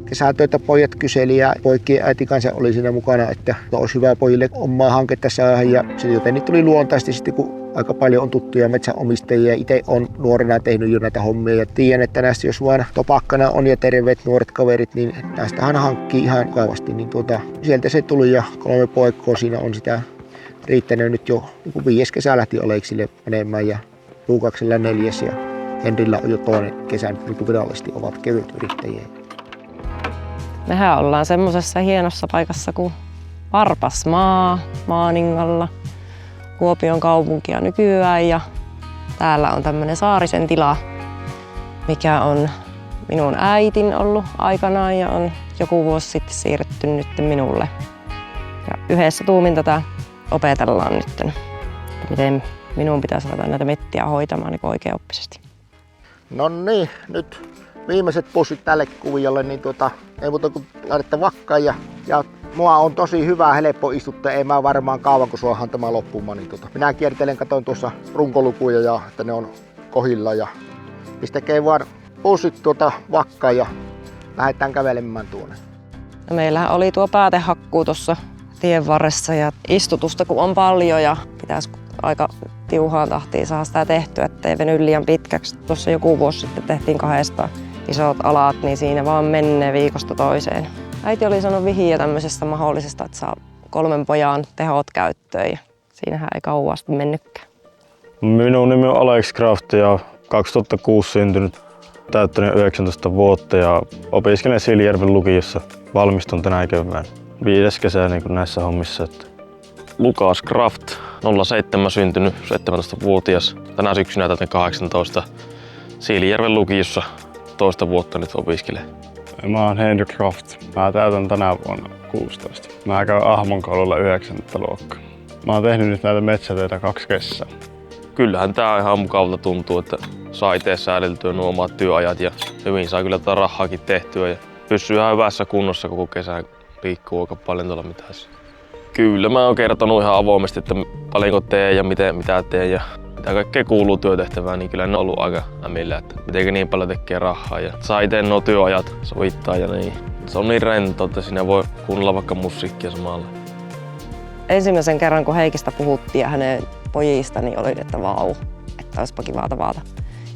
Kesätöitä pojat kyseli ja poikien äiti kanssa oli siinä mukana, että olisi hyvä pojille omaa hanketta saada. Ja joten niitä tuli luontaisesti sitten, kun aika paljon on tuttuja metsänomistajia. Itse olen nuorena tehnyt jo näitä hommia ja tiedän, että näistä jos vaan topakkana on ja terveet nuoret kaverit, niin näistähän hankkii ihan mukavasti. Niin sieltä se tuli ja 3 poikkoa siinä on sitä riittänyt nyt jo niin 5 kesä lähti Oleksille menemään ja Luukaksella 4 ja Henrillä on jo toinen kesä nyt virallisesti ovat kevytyrittäjiä. Mehän ollaan semmoisessa hienossa paikassa kuin Varpasmaa Maaningalla, Kuopion kaupunkia nykyään, ja täällä on tämmöinen Saarisen tila, mikä on minun äitin ollut aikanaan ja on joku vuosi sitten siirretty nyt minulle. Ja yhdessä tuumin tätä opetellaan nyt, miten minun pitäisi ruveta näitä mettiä hoitamaan niin oikeaoppisesti. No niin, nyt viimeiset pussit tälle kuviolle, niin ei muuta kuin laitetta vakkaan ja mua on tosi hyvä, helppo istuttaa, ei mä varmaan kauan kun suohan tämä loppumaan. Niin minä kiertelen, katon tuossa runkolukuja ja että ne on kohilla ja pistäkää vaan pussit vakkaan ja lähdetään kävelemään tuonne. No meillähän oli tuo päätehakkuu tuossa tien varressa ja istutusta kun on paljon ja pitäisi aika tiuhaan tahtiin saada sitä tehtyä, ettei veny liian pitkäksi. Tuossa joku vuosi sitten tehtiin 2 isot alat, niin siinä vaan menee viikosta toiseen. Äiti oli sanonut vihiä tämmöisestä mahdollisesta, että saa 3 pojan tehot käyttöön ja siinähän ei kauasti mennytkään. Minun nimi on Alex Kraft ja 2006 syntynyt, täyttänyt 19 vuotta ja opiskelen Siilijärven lukiossa. Valmistun tänä keväänä. 5. kesä niin näissä hommissa. Lukas Kraft, 07 syntynyt, 17-vuotias. Tänä syksynä täytän 18. Siilijärven lukiossa 2 vuotta nyt opiskelen. Mä oon Henry Kraft. Mä täytän tänä vuonna 16. Mä käyn Ahmon koululla 9. luokkaa. Mä oon tehnyt nyt näitä metsätöitä 2 kesää. Kyllähän tää ihan mukavalta tuntuu, että saa itse säädeltyä nuo omat työajat ja hyvin saa kyllä tätä rahaakin tehtyä ja pysyy ihan hyvässä kunnossa koko kesän. Liikkuu aika paljon tuolla mitassa. Kyllä mä oon kertonut ihan avoimesti, että paljonko teen ja mitä teen ja mitä kaikkea kuuluu työtehtävään, niin kyllä ne on ollut aika ämillä, että mitenkä niin paljon tekee rahaa ja saa itse nuo työajat sovittaa ja niin. Se on niin rento, että siinä voi kuunnella vaikka musiikkia samalla. Ensimmäisen kerran kun Heikistä puhuttiin ja hänen pojista, niin oli, että vau, että olisipa kivaa tavata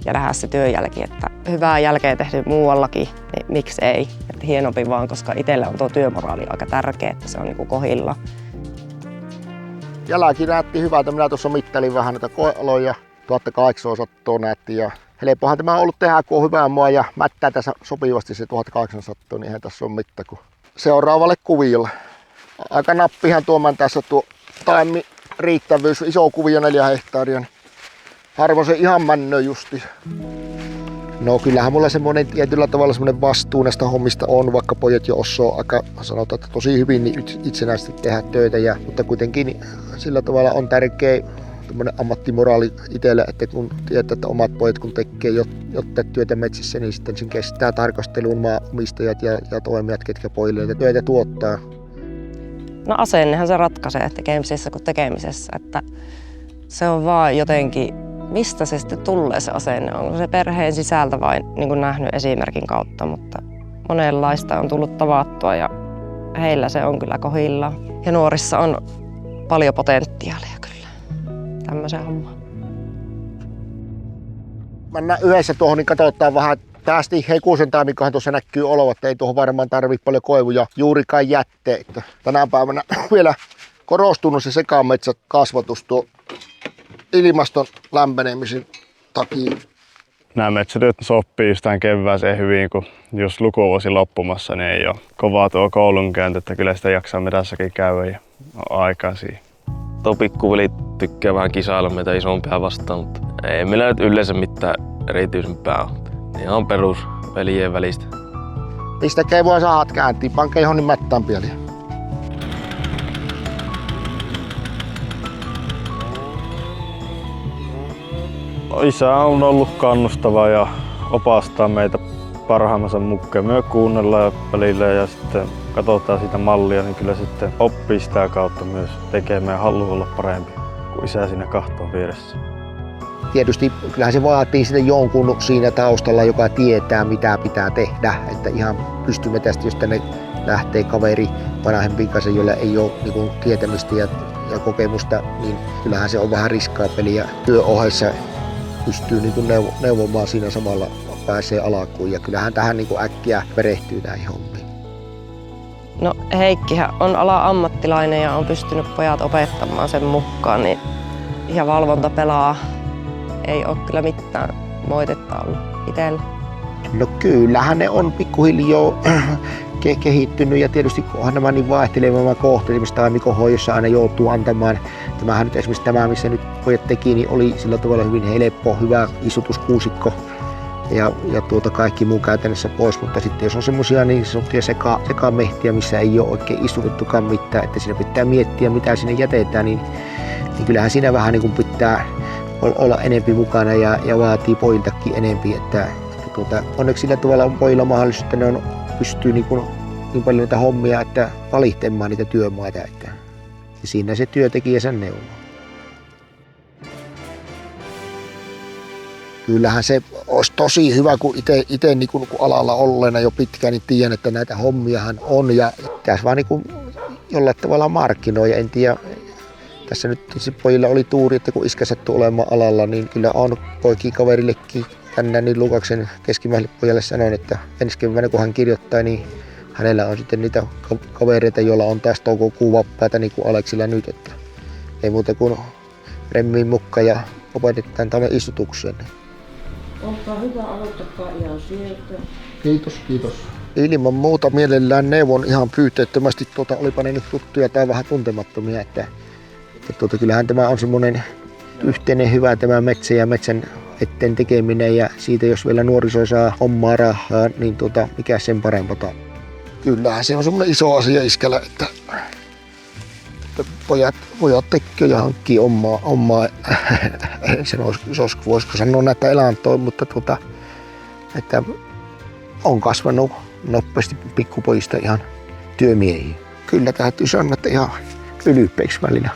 ja nähdä se työnjälki, että hyvää jälkeä tehty muuallakin, niin miksi ei. Että hienompi vaan, koska itselle on tuo työmoraali aika tärkeä, että se on niin kuin kohilla. Jälki näytti hyvältä. Minä tuossa mittelin vähän näitä koealoja. 1800 sattua näytti ja helppohan tämä on ollut tehdä, kun on hyvää maa ja mättää tässä sopivasti se 1800, niin eihän tässä ole mitään kuin seuraavalle kuviolle. Aika nappihan tuomaan tässä tuo taimi riittävyys, iso kuvio 4 hehtaaria. Niin harvoin se ihan männö justi. No kyllähän mulla semmoinen tietyllä tavalla semmoinen vastuu näistä hommista on, vaikka pojat jo osaa aika sanotaan, että tosi hyvin niin itsenäisesti tehdä töitä. Mutta kuitenkin sillä tavalla on tärkeä ammattimoraali itselle, että kun tietää, että omat pojat kun tekee jotta työtä metsissä, niin sitten sen kestää tarkasteluun maanomistajat ja toimijat, ketkä pojille niitä töitä tuottaa. No asennehan se ratkaisee tekemisessä kuin tekemisessä, että se on vaan jotenkin, mistä se sitten tulee se asenne. Onko se perheen sisältä vai niin kuin nähnyt esimerkin kautta, mutta monenlaista on tullut tavattua ja heillä se on kyllä kohilla. Ja nuorissa on paljon potentiaalia kyllä tämmöiseen hommaan. Mennään yhdessä tuohon, niin katsotaan vähän. Tästä Heikusen taimikohan tuossa näkyy olevan, että ei tuohon varmaan tarvitse paljon koivuja juurikaan jätteitä. Tänä päivänä vielä korostunut se sekametsäkasvatus tuo ilmaston lämpenemisen takia. Nämä metsätyöt sopii tämän kevääseen hyvin, kun jos lukuvuosi loppumassa, niin ei ole kovaa tuo koulunkäynti, että kyllä sitä jaksaa metässäkin käydä ja on aikaa siihen. Tuo pikkuveli tykkää vähän kisailla meitä isompia vastaan, mutta ei meillä nyt yleensä mitään erityisempää ole. Ihan on perus veljen välistä. Pistäkää vaan sahat kääntiin, pankaa johonkin mättään pieliä. Isä on ollut kannustava ja opastaa meitä parhaimmansa mukaan. Me kuunnellaan välillä ja sitten katsotaan sitä mallia, niin kyllä sitten oppii sitä kautta myös tekemään ja haluaa olla parempi. kun isä siinä kahtoo vieressä. Tietysti kyllähän se vaatii sitten jonkun siinä taustalla, joka tietää mitä pitää tehdä. Että ihan pystymetästä, jos tänne lähtee kaveri vanhempi kanssa, jolla ei ole niin tietämistä ja kokemusta, niin kyllähän se on vähän riskaa peliä. Työohjeissa pystyy niin neuvomaan siinä samalla, pääsee alkuun. Ja kyllähän tähän niin äkkiä perehtyy näihin hommiin. No Heikkihän on ala-ammattilainen ja on pystynyt pojat opettamaan sen mukaan, niin ja valvonta pelaa. Ei ole kyllä mitään moitetta ollut itsellä. No kyllähän ne on pikkuhiljaa kehittynyt ja tietysti onhan nämä niin vaihtelevaa kohtelemista Mikon hoidossa aina joutuu antamaan. Tämähän nyt esimerkiksi tämä, missä nyt pojat teki, niin oli sillä tavalla hyvin helppo, hyvä istutuskuusikko ja kaikki muu käytännössä pois. Mutta sitten jos on semmoisia niin sanottuja sekamehtiä, missä ei ole oikein istutettukaan mitään, että siinä pitää miettiä mitä sinne jätetään, niin kyllähän siinä vähän niin kuin pitää olla enempi mukana ja vaatii pojiltakin enempi. Että onneksi sillä tavalla on pojilla mahdollisuus, että ne pystyy niin paljon niitä hommia, että valitsemaan niitä työmaita. Ja siinä se työntekijä sen neuvoo. Kyllähän se olisi tosi hyvä, kun itse niin kun alalla olleena jo pitkään, niin tiedän, että näitä hommiahan on. Ja tässä vaan niin jollain tavalla markkinoja. En tiedä, tässä nyt pojilla oli tuuri, että kun iskä sattui olemaan alalla, niin kyllä on poikikaverillekin tänään niin Lukaksen keskimmäiselle pojalle sanoin, että ensi keväänä kun hän kirjoittaa, niin hänellä on sitten niitä kavereita, joilla on taas toukokuun vapaata niin kuin Aleksilla nyt. Että ei muuta kuin remmiin mukaan ja opetetaan tänne istutukseen. Olkaa hyvä, aloittakaa ihan sieltä. Kiitos, kiitos. Ilman muuta mielellään neuvon ihan pyyteettömästi, olipa ne nyt tuttuja tai vähän tuntemattomia. Että kyllähän tämä on semmoinen yhteinen hyvä tämä metsä ja metsän eteen tekeminen ja siitä jos vielä nuoriso saa omaa rahaa, niin mikä sen parempaa. Kyllähän se on semmoinen iso asia iskällä, että pojat tekee ja hankkii omaa voisiko sanoa näitä elantoja, mutta että on kasvanut nopeasti pikkupojista ihan työmiehiä. Kyllä täytyy sanoa, että ihan ylpeäksi välillä.